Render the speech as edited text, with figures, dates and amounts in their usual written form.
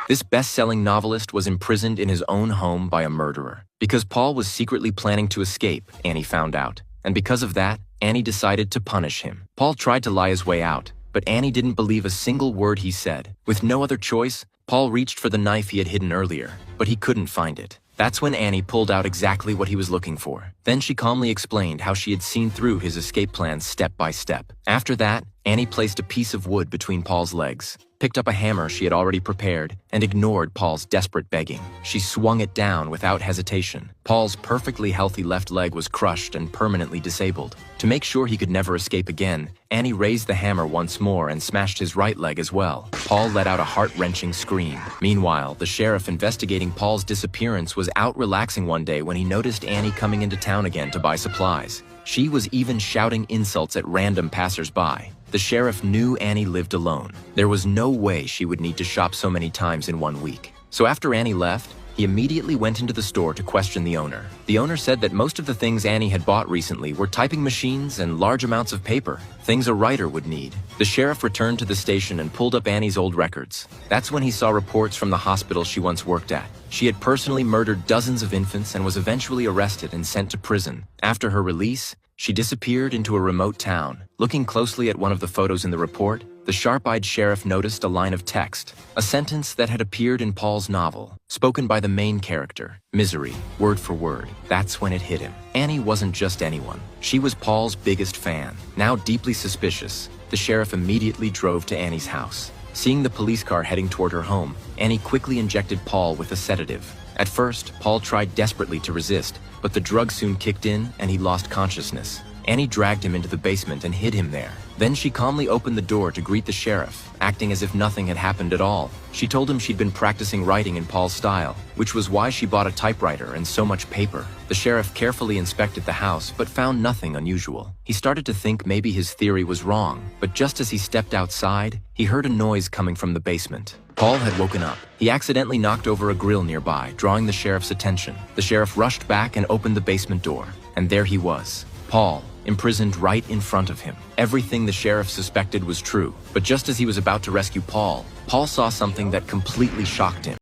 This best-selling novelist was imprisoned in his own home by a murderer. Because Paul was secretly planning to escape, Annie found out. And because of that, Annie decided to punish him. Paul tried to lie his way out, but Annie didn't believe a single word he said. With no other choice, Paul reached for the knife he had hidden earlier, but he couldn't find it. That's when Annie pulled out exactly what he was looking for. Then she calmly explained how she had seen through his escape plans step by step. After that, Annie placed a piece of wood between Paul's legs, picked up a hammer she had already prepared, and ignored Paul's desperate begging. She swung it down without hesitation. Paul's perfectly healthy left leg was crushed and permanently disabled. To make sure he could never escape again, Annie raised the hammer once more and smashed his right leg as well. Paul let out a heart-wrenching scream. Meanwhile, the sheriff investigating Paul's disappearance was out relaxing one day when he noticed Annie coming into town again to buy supplies. She was even shouting insults at random passers-by. The sheriff knew Annie lived alone. There was no way she would need to shop so many times in 1 week. So after Annie left, he immediately went into the store to question the owner. The owner said that most of the things Annie had bought recently were typing machines and large amounts of paper, things a writer would need. The sheriff returned to the station and pulled up Annie's old records. That's when he saw reports from the hospital she once worked at. She had personally murdered dozens of infants and was eventually arrested and sent to prison. After her release, she disappeared into a remote town. Looking closely at one of the photos in the report, the sharp-eyed sheriff noticed a line of text, a sentence that had appeared in Paul's novel, spoken by the main character, Misery, word for word. That's when it hit him. Annie wasn't just anyone. She was Paul's biggest fan. Now deeply suspicious, the sheriff immediately drove to Annie's house. Seeing the police car heading toward her home, Annie quickly injected Paul with a sedative. At first, Paul tried desperately to resist, but the drug soon kicked in and he lost consciousness. Annie dragged him into the basement and hid him there. Then she calmly opened the door to greet the sheriff, acting as if nothing had happened at all. She told him she'd been practicing writing in Paul's style, which was why she bought a typewriter and so much paper. The sheriff carefully inspected the house but found nothing unusual. He started to think maybe his theory was wrong, but just as he stepped outside, he heard a noise coming from the basement. Paul had woken up. He accidentally knocked over a grill nearby, drawing the sheriff's attention. The sheriff rushed back and opened the basement door, and there he was, Paul, imprisoned right in front of him. Everything the sheriff suspected was true, but just as he was about to rescue Paul, Paul saw something that completely shocked him.